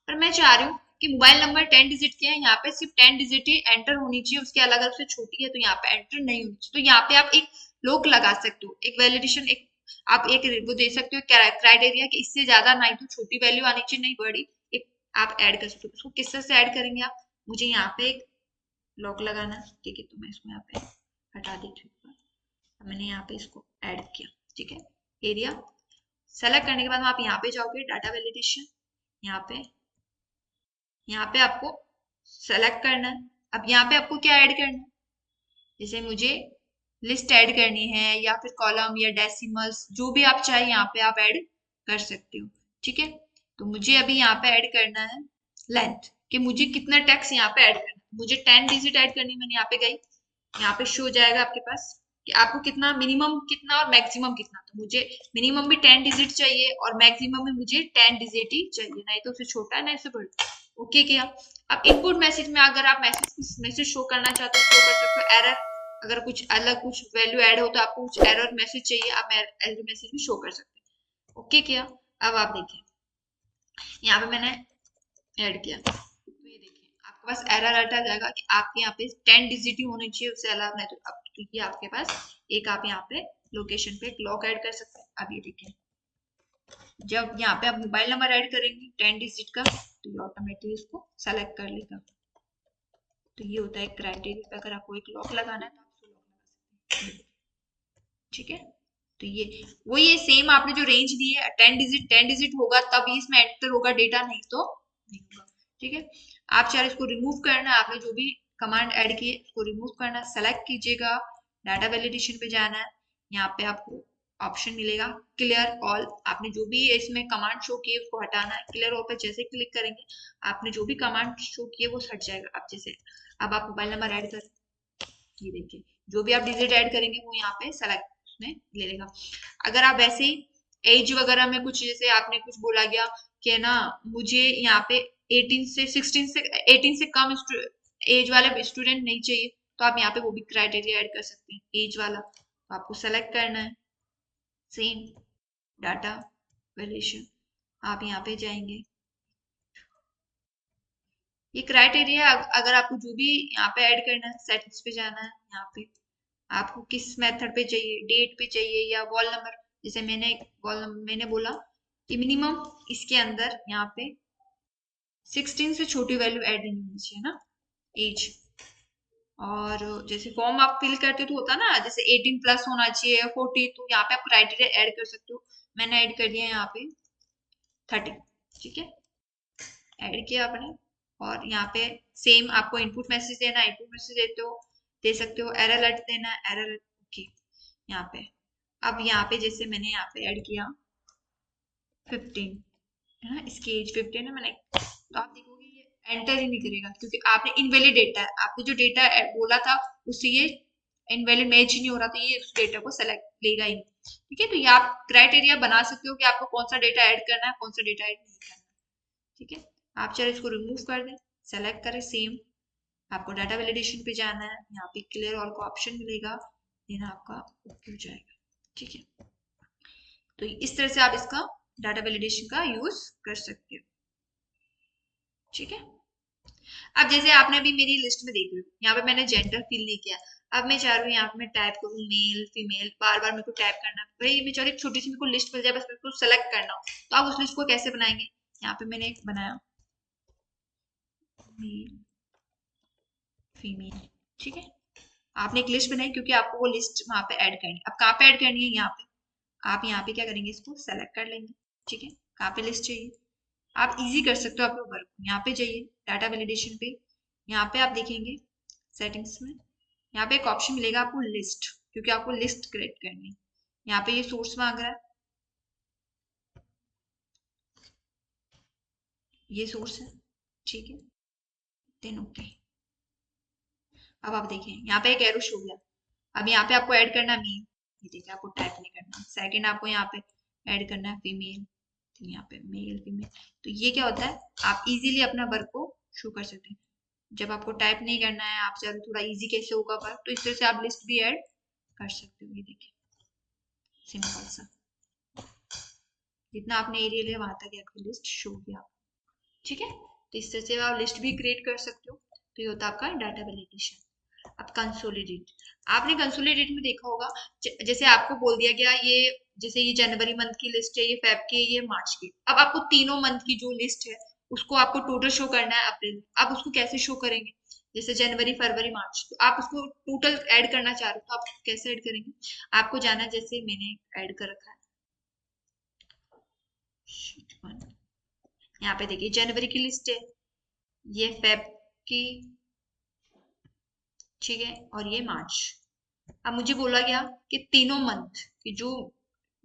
पर मैं चाह रही हूँ कि मोबाइल नंबर 10 डिजिट के हैं, यहाँ पे सिर्फ 10 डिजिट ही एंटर होनी चाहिए, उसके अलग अलग से छोटी है तो यहाँ पे एंटर नहीं होनी चाहिए। तो यहाँ पे आप एक लॉक लगा सकते हो, एक वैलिडेशन, एक आप एक वो दे सकते हो क्राइटेरिया कि इससे ज्यादा नहीं तो छोटी वैल्यू आनी चाहिए, नहीं बड़ी, एक आप ऐड कर सकते हो। उसको किस तरह से ऐड करेंगे आप, मुझे यहाँ पे एक लॉक लगाना है, ठीक है, तो मैं इसको यहाँ पे हटा देती हूँ। मैंने यहाँ पे इसको ऐड किया, ठीक है। एरिया सेलेक्ट करने के बाद आप यहाँ पे जाओगे डाटा वैलिडेशन, यहाँ पे आपको सेलेक्ट करना है। अब यहाँ पे आपको क्या ऐड करना है, जैसे मुझे लिस्ट ऐड करनी है या फिर कॉलम या डेसिमल्स, जो भी आप चाहे यहाँ पे आप ऐड कर सकते हो। ठीक है, तो मुझे अभी यहाँ पे ऐड करना है लेंथ, कि मुझे कितना टेक्स्ट यहाँ पे ऐड करना है। मुझे 10 डिजिट ऐड करनी है, मैंने यहाँ पे गई, यहाँ पे शो जाएगा आपके पास कि आपको कितना मिनिमम कितना और मैक्सिमम कितना। तो मुझे मिनिमम भी 10 डिजिट चाहिए और मैक्सिमम में मुझे 10 डिजिट ही चाहिए, नहीं तो उससे छोटा है ना इससे बड़ा। ओके किया। अब इनपुट मैसेज में अगर आप मैसेज शो करना चाहते हो शो कर सकते हो। एरर अगर कुछ अलग कुछ वैल्यू ऐड हो तो आपको कुछ एरर मैसेज चाहिए, आप एरर मैसेज भी शो कर सकते हैं। ओके किया। अब आप देखिए यहाँ पे मैंने ऐड किया, तो ये देखिए आपके पास एरर अलर्ट आ जाएगा कि आपके यहाँ पे 10 डिजिट ही होनी चाहिए, उससे अलावा नहीं। तो अब ये आपके पास एक आप यहाँ पे लोकेशन पे एक लॉक ऐड कर सकते हैं। अब ये देखिए जब यहाँ पे आप मोबाइल नंबर ऐड करेंगे 10 डिजिट का, तो ये ऑटोमेटिकली इसको सेलेक्ट कर लेगा। तो ये होता है क्राइटेरिया, अगर आपको एक लॉक लगाना है तो आप उसको लॉक लगा सकते हैं। ठीक है, तो ये सेम आपने जो रेंज दी है 10 डिजिट होगा तब ही इसमें एंटर होगा डेटा, नहीं तो नहीं होगा। ठीक है, आप चाहे इसको रिमूव करना, आपने जो भी कमांड ऐड की उसको रिमूव करना, सेलेक्ट कीजिएगा, डाटा वैलिडेशन पे जाना है। यहाँ पे आपको ऑप्शन मिलेगा क्लियर ऑल, आपने जो भी इसमें कमांड शो किए उसको हटाना है। क्लियर ऑल पे जैसे क्लिक करेंगे आपने जो भी कमांड शो किए वो हट जाएगा। अब जैसे अब आप मोबाइल नंबर ऐड करें, ये देखिए जो भी आप डिजिट ऐड करेंगे वो यहाँ पे सेलेक्ट उसमें ले लेगा। अगर आप वैसे ही एज वगैरह में कुछ जैसे आपने कुछ बोला गया कि ना मुझे यहाँ पे 18 से कम एज वाले स्टूडेंट नहीं चाहिए, तो आप यहाँ पे वो भी क्राइटेरिया ऐड कर सकते हैं एज वाला। तो आपको सेलेक्ट करना है सेम डाटा वैल्यूएशन, आप यहाँ पे जाएंगे, ये क्राइटेरिया अगर आपको जो भी यहाँ पे ऐड करना है सेटिंग्स पे जाना है। यहाँ पे आपको किस मेथड पे चाहिए, डेट पे चाहिए या वॉल नंबर। जैसे मैंने बोला कि मिनिमम इसके अंदर यहाँ पे 16 से छोटी वैल्यू ऐड नहीं होनी चाहिए ना, एज। और जैसे फॉर्म आप फिल करते हो तो होता ना जैसे 18 प्लस होना चाहिए 40, तो यहाँ पे आप क्राइटेरिया ऐड कर सकते हो। मैंने ऐड कर दिया यहाँ पे 30। ठीक है, ऐड किया आपने, और यहाँ पे सेम आपको इनपुट मैसेज देना, इनपुट मैसेज देते हो दे सकते हो, एरर अलर्ट देना, एरर अलर्ट। ओके, यहाँ पे अब यहाँ पे जैसे मैंने यहाँ पे ऐड किया 15 है ना, इसकी एज 15 है मैंने, तो आप देखोगे ये एंटर ही नहीं करेगा क्योंकि आपने इनवैलिड डेटा है, आपने जो डेटा बोला था उससे ये इनवैलिड मैच ही नहीं हो रहा, तो ये उस डेटा को सेलेक्ट लेगा ही नहीं। ठीक है, तो ये आप क्राइटेरिया बना सकते हो कि आपको कौन सा डेटा ऐड करना है कौन सा डेटा ऐड नहीं करना। ठीक है, आप चाहे इसको रिमूव कर दें, सेलेक्ट करें सेम, आपको डाटा वैलिडेशन पे जाना है, यहाँ पे क्लियर ऑल का ऑप्शन मिलेगा, देन आपका ओके हो जाएगा। ठीक है, तो इस तरह से आप इसका डाटा वैलिडेशन का यूज कर सकते हो। ठीक है, अब जैसे आपने अभी मेरी लिस्ट में देख रहे हो यहाँ पे मैंने जेंडर फिल नहीं किया। अब मैं चाह रही हूँ यहाँ पे मैं टाइप करूँ मेल फीमेल, बार बार मेरे को टाइप करना, भाई मैं चाह रही हूँ छोटी सी मेरे को लिस्ट मिल जाए, बस मेरे को सेलेक्ट करना हो। तो आप उस लिस्ट को कैसे बनाएंगे, यहाँ पे मैंने एक बनाया मेल फीमेल। ठीक है, आपने एक लिस्ट बनाई क्योंकि आपको वो लिस्ट वहां पे ऐड करनी है। अब कहाँ पे ऐड करनी है, यहाँ पे आप यहाँ पे क्या करेंगे इसको सेलेक्ट कर लेंगे। ठीक है, कहाँ पे लिस्ट चाहिए, आप इजी कर सकते हो अपने वर्क। यहाँ पे जाइए डाटा वैलिडेशन पे, यहाँ पे आप देखेंगे सेटिंग्स में, यहाँ पे एक ऑप्शन मिलेगा आपको लिस्ट, क्योंकि आपको लिस्ट क्रिएट करनी है। यहाँ पे ये सोर्स मांग रहा है, ये सोर्स है, ठीक है। Then okay. अब आप देखें यहाँ पे एक एरो शो गया। अब यहाँ पे आपको ऐड करना मेल, ये देखिए आपको टाइप नहीं करना। सेकंड आपको यहाँ पे ऐड करना है फीमेल, तो यहाँ पे मेल फीमेल। तो ये क्या होता है, आप इजीली अपना वर्क को शो कर सकते हैं। जब आपको टाइप नहीं करना है, आप चाहे थोड़ा इजी कैसे होगा वर्क, तो इस तरह से आप लिस्ट भी ऐड कर सकते हो। ये देखिए सिंपल सा, जितना आपने एरिया लिया वहां तक आपकी लिस्ट शो किया, ठीक है। तो इस तरह से आप लिस्ट भी क्रिएट कर सकते हो। तो ये होता है आपका डाटा वैलिडेशन। अब कंसोलिडेट, आपने कंसोलिडेट में देखा होगा, जैसे आपको बोल दिया गया ये, जैसे ये जनवरी मंथ की लिस्ट है, ये फेब की, ये मार्च की। अब आपको तीनों मंथ की जो लिस्ट है उसको आपको टोटल शो करना है अप्रैल। आप उसको कैसे शो करेंगे, जैसे जनवरी फरवरी मार्च, तो आप उसको टोटल ऐड करना चाह रहे हो, तो आप कैसे ऐड करेंगे। आपको जाना, जैसे मैंने ऐड कर रखा है शीट 1, यहाँ पे देखिए जनवरी की लिस्ट है, ये फेब की, ठीक है, और ये मार्च। अब मुझे बोला गया कि तीनों मंथ की जो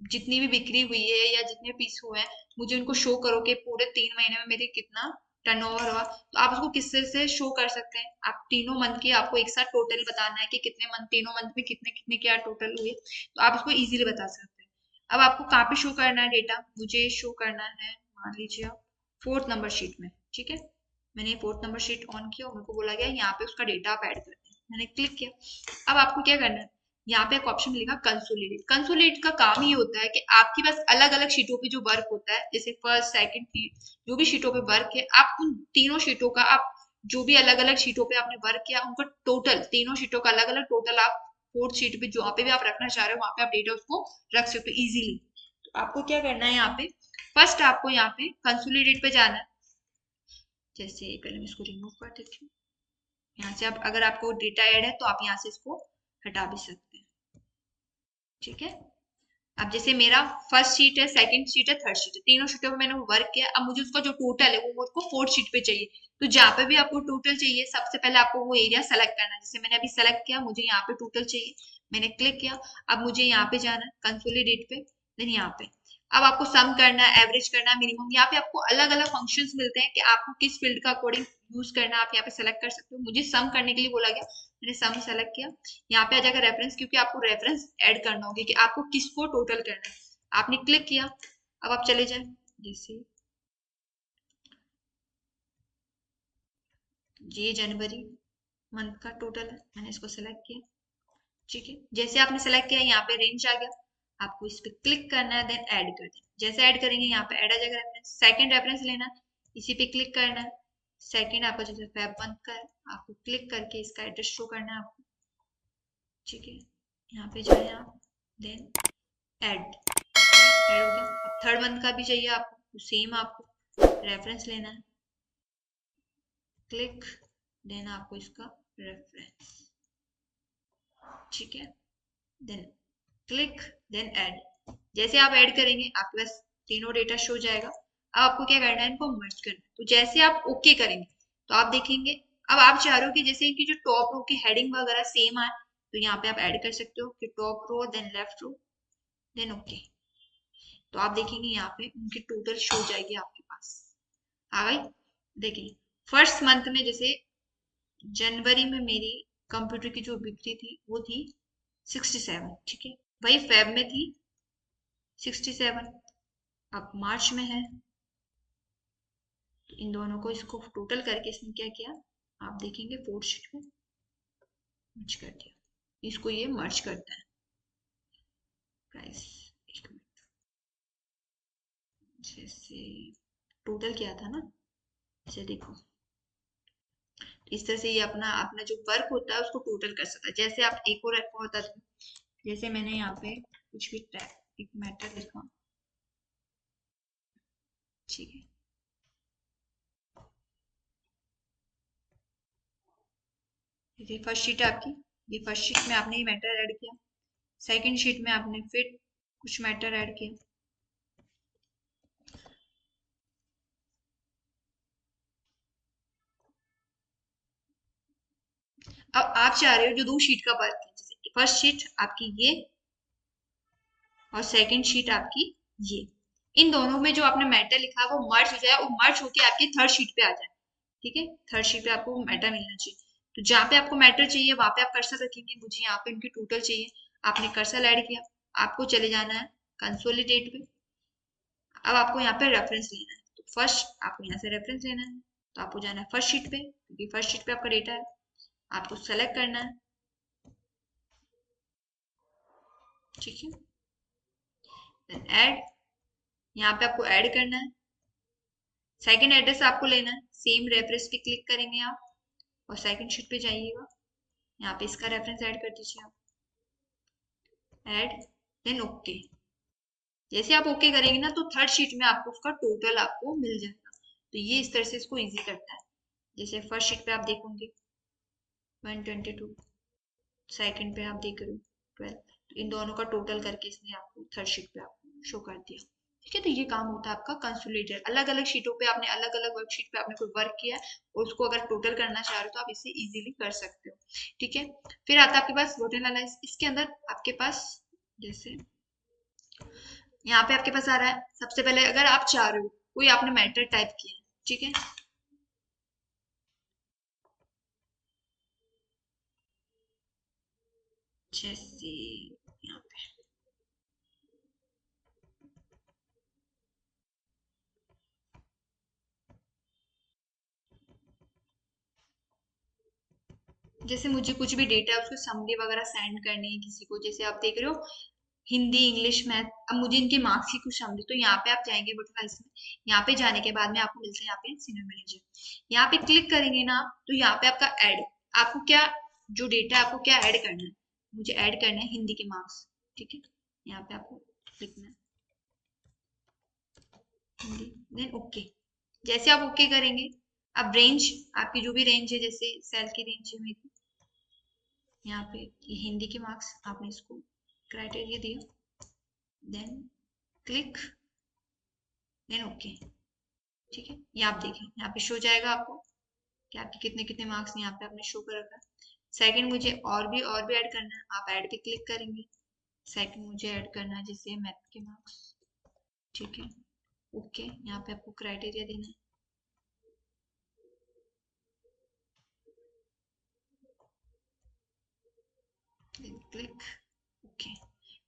जितनी भी बिक्री हुई है या जितने पीस हुए हैं, मुझे उनको शो करो कि पूरे 3 महीने में मेरे कितना टर्नओवर हुआ। तो आप उसको किससे से शो कर सकते हैं, आप तीनों मंथ की आपको एक साथ टोटल बताना है कि कितने मंथ, तीनों मंथ में कितने कितने क्या टोटल हुए, तो आप उसको इजीली बता सकते हैं। अब आपको कहाँ पे शो करना है डेटा, मुझे शो करना है, मान लीजिए आप 4th नंबर शीट में, ठीक है। मैंने 4th नंबर शीट ऑन किया और मेरे को बोला गया यहाँ पे उसका डेटा आप ऐड करते हैं, मैंने क्लिक किया। अब आपको क्या करना है, यहाँ पे एक ऑप्शन मिलेगा कंसोलिडेट। कंसोलिडेट का काम ये होता है कि आपके पास अलग अलग शीटों पे जो वर्क होता है, जैसे फर्स्ट सेकंड थर्ड जो भी शीटों पे वर्क है, आप उन तीनों शीटों का, आप जो भी अलग अलग शीटों पे आपने वर्क किया उनका टोटल, तीनों शीटों का अलग अलग टोटल आप 4th शीट पे जहाँ पे भी आप रखना चाह रहे हो वहां पे आप डेटा उसको रख सकते हो इजीली। तो आपको क्या करना है, यहाँ पे फर्स्ट आपको यहाँ पे कंसोलिडेट पे जाना है। जैसे पहले मैं इसको रिमूव कर देती हूँ। यहाँ से आप, अगर आपको डेटा ऐड है तो आप यहाँ से इसको हटा भी सकते हैं, ठीक है। अब जैसे मेरा फर्स्ट शीट है, सेकंड शीट है, थर्ड शीट है, तीनों शीटों पे मैंने वर्क किया। अब मुझे उसका जो टोटल है वो मुझको 4th शीट पे चाहिए। तो जहाँ पे भी आपको टोटल चाहिए, सबसे पहले आपको वो एरिया सेलेक्ट करना है। जैसे मैंने अभी सेलेक्ट किया, मुझे यहाँ पे टोटल चाहिए, मैंने क्लिक किया। अब मुझे यहाँ पे जाना है कंसोलिडेट पे, देन यहाँ पे अब आपको सम करना है, एवरेज करना है, मिनिमम। यहाँ पे आपको अलग अलग फंक्शंस मिलते हैं कि आपको किस फील्ड का अकॉर्डिंग यूज करना है, आप यहाँ पे सेलेक्ट कर सकते हो। मुझे सम करने के लिए बोला गया, मैंने सम सेलेक्ट किया। यहाँ पे आ जाएगा रेफरेंस, क्योंकि आपको रेफरेंस ऐड करना होगा कि आपको किसको टोटल करना है। आपने क्लिक किया, अब आप चले जाए, जैसे ये जनवरी मंथ का टोटल है, मैंने इसको सेलेक्ट किया, ठीक है। जैसे आपने सेलेक्ट किया, यहाँ पे रेंज आ गया, आपको इस पे क्लिक करना है, देन ऐड कर देना। जैसे ऐड करेंगे यहाँ पे ऐड आ जाएगा रेफरेंस। सेकंड रेफरेंस लेना है, इसी पे क्लिक करना है। सेकंड आपका जैसे फेब मंथ का है, आपको क्लिक करके इसका एड्रेस शो करना है आपको, ठीक है। यहाँ पे जाए आप, देन ऐड, ऐड हो गया। अब थर्ड मंथ का भी चाहिए आपको, तो सेम आपको रेफरेंस लेना है, क्लिक, देन आपको इसका रेफरेंस, ठीक है, देन क्लिक, देन ऐड। जैसे आप ऐड करेंगे आपके पास तीनों डेटा शो जाएगा। अब आपको क्या करना है, इनको मर्ज करना है। तो जैसे आप ओके करेंगे तो आप देखेंगे, अब आप चाह रहे हो कि जैसे इनकी जो टॉप रो की हेडिंग वगैरह सेम आए, तो यहाँ पे आप ऐड कर सकते हो कि टॉप रो, देन लेफ्ट रो, देन ओके। तो आप देखेंगे यहाँ पे उनकी टोटल शो जाएगी आपके पास, आ गई। देखिए फर्स्ट मंथ में, जैसे जनवरी में मेरी कंप्यूटर की जो बिक्री थी वो थी 67, ठीक है। वही फेब में थी 67, अब मार्च में है। तो इन दोनों को, इसको टोटल करके इसने क्या किया, आप देखेंगे 4th शीट में मर्ज कर दिया। इसको ये मर्ज करता है, प्राइस, जैसे टोटल क्या था ना, जैसे देखो इस तरह से ये अपना अपना जो वर्क होता है उसको टोटल कर सकता है। जैसे आप एक और होता था, जैसे मैंने यहाँ पे कुछ भी टैग एक मैटर लिखा, ठीक है। ये फर्स्ट शीट है आपकी, ये फर्स्ट शीट में आपने ये मैटर ऐड किया, सेकंड शीट में आपने फिर कुछ मैटर ऐड किया। अब आप चाह रहे हो जो 2 शीट का वर्क है, जैसे फर्स्ट शीट आपकी ये और सेकंड शीट आपकी ये, इन दोनों में जो आपने मैटर लिखा है वो मर्ज हो जाए, वो मर्ज होके आपकी थर्ड शीट पे आ जाए। ठीक है, थर्ड शीट पे आपको मैटर मिलना चाहिए। तो जहाँ पे आपको मैटर चाहिए वहां पे आप कर्सर रखेंगे। मुझे यहाँ पे उनकी टोटल चाहिए, आपने कर्सर ऐड किया, आपको चले जाना है कंसोलिडेट पे। अब आपको यहाँ पे रेफरेंस लेना है, तो फर्स्ट आपको यहाँ से रेफरेंस लेना है, तो आपको जाना है फर्स्ट शीट पे, क्योंकि फर्स्ट शीट पे आपका डेटा है, आपको सेलेक्ट करना है। ठीक है, देन ऐड, यहाँ पे आपको ऐड करना है। सेकंड एड्रेस आपको लेना है, सेम रेफरेंस पे क्लिक करेंगे आप और सेकंड शीट पे जाइएगा, यहाँ पे इसका रेफरेंस ऐड कर दीजिए आप, ऐड, देन ओके। जैसे आप ओके करेंगे ना, तो थर्ड शीट में आपको उसका टोटल आपको मिल जाएगा। तो ये इस तरह से इसको इजी करता है। जैसे फर्स्ट शीट पे आप देखोगे 122, सेकंड पे आप देख रहे हो 12, तो इन दोनों का टोटल करके इसने आपको थर्ड शीट पे आपको शो कर दिया। ठीक है, तो ये काम होता है आपका कंसोलिडेटर। अलग अलग शीटों पे आपने अलग अलग वर्कशीट पे आपने कोई वर्क किया है और उसको अगर टोटल करना चाह रहे हो तो आप इसे इजीली कर सकते हो। ठीक है, फिर आता है आपके पास रोटेन एनालिसिस। इसके अंदर आपके पास जैसे यहाँ पे आपके पास आ रहा है, सबसे पहले अगर आप चाह रहे हो कोई आपने मैटर टाइप किया है, ठीक है, जैसे यहाँ पे जैसे मुझे कुछ भी डेटा है उसको समरी वगैरह सेंड करनी है किसी को, जैसे आप देख रहे हो हिंदी इंग्लिश मैथ, अब मुझे इनके मार्क्स की कुछ समझे, तो यहाँ पे आप जाएंगे वर्टिकलाइज में। यहाँ पे जाने के बाद में आपको मिलता है यहाँ पे सीनियर मैनेजर। यहाँ पे क्लिक करेंगे ना, तो यहाँ पे आपका ऐड, आपको क्या जो डेटा आपको क्या ऐड करना है, मुझे ऐड करना है हिंदी के मार्क्स। ठीक है, यहाँ पे आपको लिखना है हिंदी, देन ओके। जैसे आप ओके करेंगे, अब रेंज आपकी जो भी रेंज है, जैसे सेल की रेंज है मेरी, यहाँ पे ये हिंदी के मार्क्स आपने इसको क्राइटेरिया दिया, देन क्लिक, देन ओके। ठीक है, ये आप देखें यहाँ पे शो जाएगा आपको कि आपके कितने कितने मार्क्स यहाँ पे आपने शो कर रखा है। सेकंड मुझे और भी ऐड करना है, आप ऐड पे क्लिक करेंगे। सेकंड मुझे ऐड करना है जैसे मैथ के मार्क्स। ठीक है, ओके, यहाँ पे आपको क्राइटेरिया देना है, क्लिक ओके।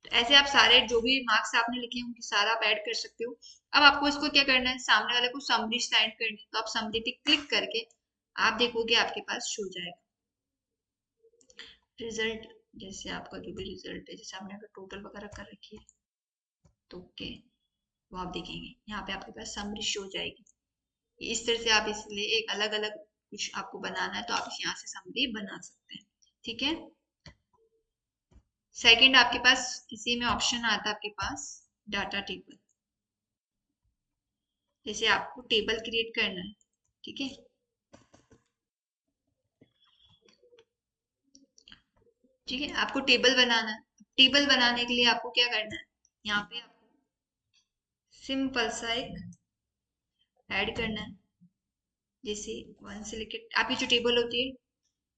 तो ऐसे आप सारे जो भी मार्क्स आपने लिखे हैं उनकी सारा आप ऐड कर सकते हो। अब आपको इसको क्या करना है, सामने वाले को समरी सेंड करनी है, तो आप समरी पे क्लिक करके आप देखोगे आपके पास शो जाएगा रिजल्ट। जैसे आपका जो भी रिजल्ट है, जैसे आपने अगर टोटल वगैरह कर रखी है तो ओके, वो आप देखेंगे यहाँ पे आपके पास समरी शो जाएगी। इस तरह से आप इसलिए एक अलग अलग कुछ आपको बनाना है तो आप इस यहाँ से समरी बना सकते हैं। ठीक है, सेकंड आपके पास इसी में ऑप्शन आता है आपके पास डाटा टेबल। जैसे आपको टेबल क्रिएट करना है, ठीक है, ठीक है, आपको टेबल बनाना है। टेबल बनाने के लिए आपको क्या करना है, यहाँ पे आपको सिंपल सा एक ऐड करना है। जैसे 1 से लेके आपकी जो टेबल होती है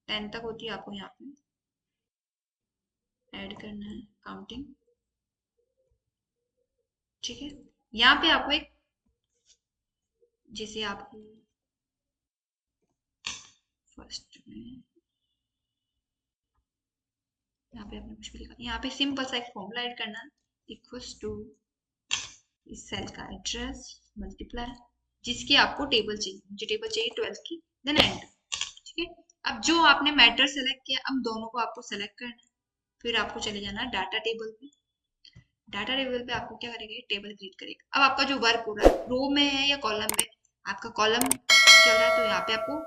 10 तक होती है, आपको यहाँ पे ऐड करना है काउंटिंग। ठीक है, यहाँ पे आपको एक, जैसे आपको फर्स्ट में यहाँ पे आपने कुछ भी लिखा, यहाँ पे सिंपल सा एक फॉर्मूला ऐड करना है, इक्वल्स टू इस सेल का एड्रेस मल्टीप्लाई जिसकी आपको टेबल चाहिए, मुझे टेबल चाहिए 12 की, देन एंटर। ठीक है, अब जो आपने मैटर सेलेक्ट किया, अब दोनों को आपको सेलेक्ट करना है, फिर आपको चले जाना है डाटा टेबल पे। डाटा टेबल पे आपको क्या करेगा, टेबल क्रिएट करेगा। अब आपका जो वर्क हो रहा है रो में है या कॉलम में, आपका कॉलम चल रहा है तो यहाँ पे आपको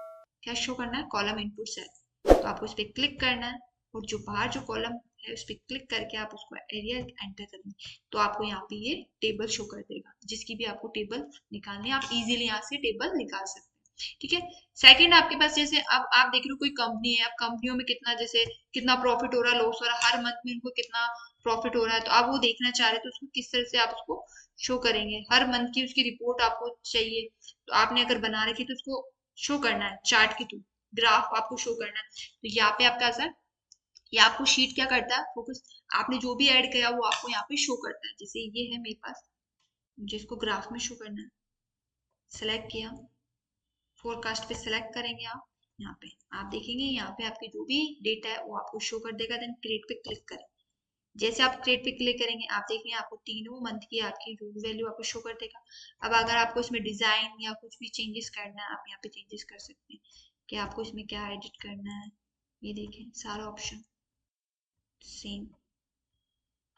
क्या शो करना है, कॉलम इनपुट सेल, तो आपको उस पर क्लिक करना है और जो बाहर जो कॉलम है उस पर क्लिक करके आप उसको एरिया एंटर करेंगे, तो आपको यहाँ पे ये टेबल शो कर देगा। जिसकी भी आपको टेबल निकालनी है आप इजीली यहाँ से टेबल निकाल सकते हैं। ठीक है, सेकंड आपके पास जैसे अब आप देख रहे हो कोई कंपनी है, अब कंपनियों में कितना जैसे कितना प्रॉफिट हो रहा है लॉस हो रहा है, हर मंथ में उनको कितना प्रॉफिट हो रहा है, तो आप वो देखना चाह रहे हैं तो उसको किस तरह से आप उसको शो करेंगे, हर मंथ की उसकी रिपोर्ट आपको चाहिए, तो आपने अगर बना रखी तो उसको शो करना है चार्ट के थ्रू, ग्राफ आपको शो करना है। तो यहाँ पे आपका सर ये आपको शीट क्या करता है, फोकस आपने जो भी ऐड किया वो आपको यहाँ पे शो करता है। जैसे ये है मेरे पास मुझे इसको ग्राफ में शो करना है। सेलेक्ट किया, फोरकास्ट पे सेलेक्ट करेंगे आप। यहाँ पे आप देखेंगे यहाँ पे आपके जो भी डेटा है वो आपको शो कर देगा। देन क्रिएट पे क्लिक करें। जैसे आप क्रिएट पे क्लिक करेंगे आप देखेंगे आपको तीनों मंथ की आपकी जो वैल्यू आपको शो कर देगा। अब अगर आपको इसमें डिजाइन या कुछ भी चेंजेस करना है आप यहाँ पे चेंजेस कर सकते हैं कि आपको इसमें क्या एडिट करना है। ये देखें सारा ऑप्शन सेम,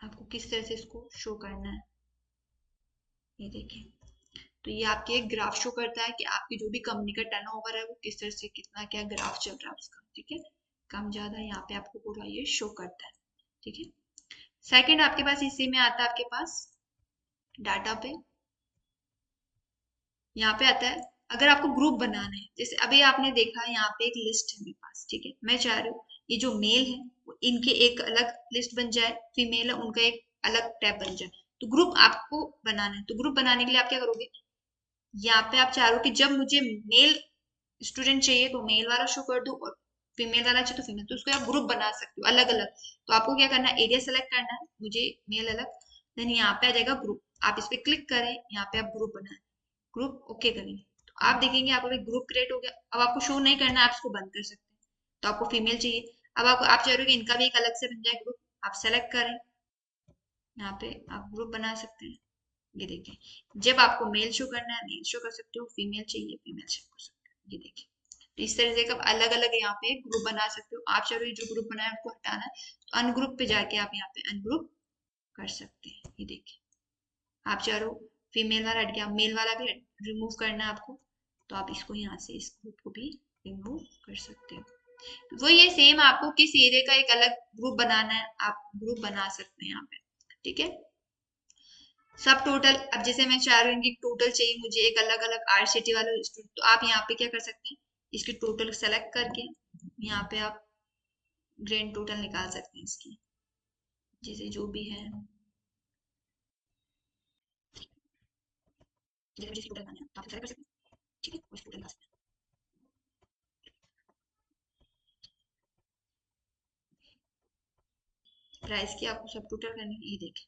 आपको किस तरह से इसको शो करना है ये देखें। तो ये आपके एक ग्राफ शो करता है कि आपकी जो भी कंपनी का टर्नओवर है वो किस तरह से कितना क्या ग्राफ चल रहा है उसका। ठीक है, कम ज्यादा यहाँ पे आपको पूरा ये शो करता है। ठीक है, सेकंड आपके पास इसी में आता है आपके पास डाटा पे। यहाँ पे आता है अगर आपको ग्रुप बनाना है, जैसे अभी आपने देखा यहाँ पे एक लिस्ट है मेरे पास। ठीक है, मैं चाह रही हूँ ये जो मेल है वो इनके एक अलग लिस्ट बन जाए, फीमेल है उनका एक अलग टैब बन जाए। तो ग्रुप आपको बनाना है, तो ग्रुप बनाने के लिए आप क्या करोगे, यहाँ पे आप चाह रहे हो कि जब मुझे मेल स्टूडेंट चाहिए तो मेल वाला शो कर दो और फीमेल वाला चाहिए तो फीमेल, तो उसको आप ग्रुप बना सकते हो अलग अलग। तो आपको क्या करना है, एरिया सेलेक्ट करना है, मुझे मेल अलग, देन यहाँ पे आ जाएगा ग्रुप, आप इस पे क्लिक करें, यहाँ पे आप ग्रुप बनाए, ग्रुप ओके करेंगे तो आप देखेंगे आपको एक ग्रुप क्रिएट हो गया। अब आपको शो नहीं करना है, आप इसको बंद कर सकते हैं। तो आपको फीमेल चाहिए, अब आपको आप चाह रहे हो कि इनका भी एक अलग से बन जाए ग्रुप, आप सेलेक्ट करें, यहाँ पे आप ग्रुप बना सकते हैं। ये देखें जब आपको मेल शो करना है मेल शो कर सकते हो, फीमेल चाहिए फीमेल शो कर सकते हो। ये देखें तो इस तरह से आप अलग अलग यहाँ पे ग्रुप बना सकते हो। आप चाहो जो ग्रुप बनाया आपको हटाना है तो अनग्रुप पे जाके आप यहाँ पे अनग्रुप कर सकते हैं। ये देखिए आप चाहो फीमेल वाला हट गया, मेल वाला भी रिमूव करना है आपको तो आप इसको यहाँ से इस ग्रुप को भी रिमूव कर सकते हो। वो ये सेम आपको किस एरिया का एक अलग ग्रुप बनाना है आप ग्रुप बना सकते हैं यहाँ पे। ठीक है, सब टोटल, अब जैसे मैं चाह रही हूँ कि टोटल चाहिए मुझे एक अलग अलग आरसीटी वाले स्टूडेंट, तो आप यहाँ पे क्या कर सकते हैं, इसकी टोटल सेलेक्ट करके यहाँ पे आप ग्रैंड टोटल निकाल सकते हैं इसकी, जैसे जो भी है जैसे जिस टोटल बनाना है तो आप सेलेक्ट कर सकते हैं। ठीक है, उस टोटल निकाल सकते हैं। प्राइस की आपको सब टोटल करनी है, ये देखें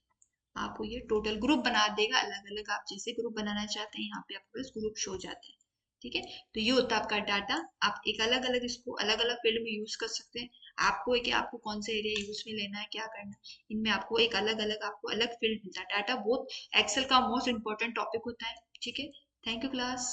आपको ये टोटल ग्रुप बना देगा अलग अलग, आप जैसे ग्रुप बनाना चाहते हैं यहाँ पे आपको बस ग्रुप शो जाते हैं। ठीक है, तो ये होता है आपका डाटा, आप एक अलग अलग इसको अलग अलग फील्ड में यूज कर सकते हैं। आपको है कि आपको कौन सा एरिया यूज में लेना है क्या करना है, इनमें आपको एक अलग अलग आपको अलग फील्ड मिलता है। डाटा बहुत एक्सेल का मोस्ट इंपॉर्टेंट टॉपिक होता है। ठीक है, थैंक यू क्लास।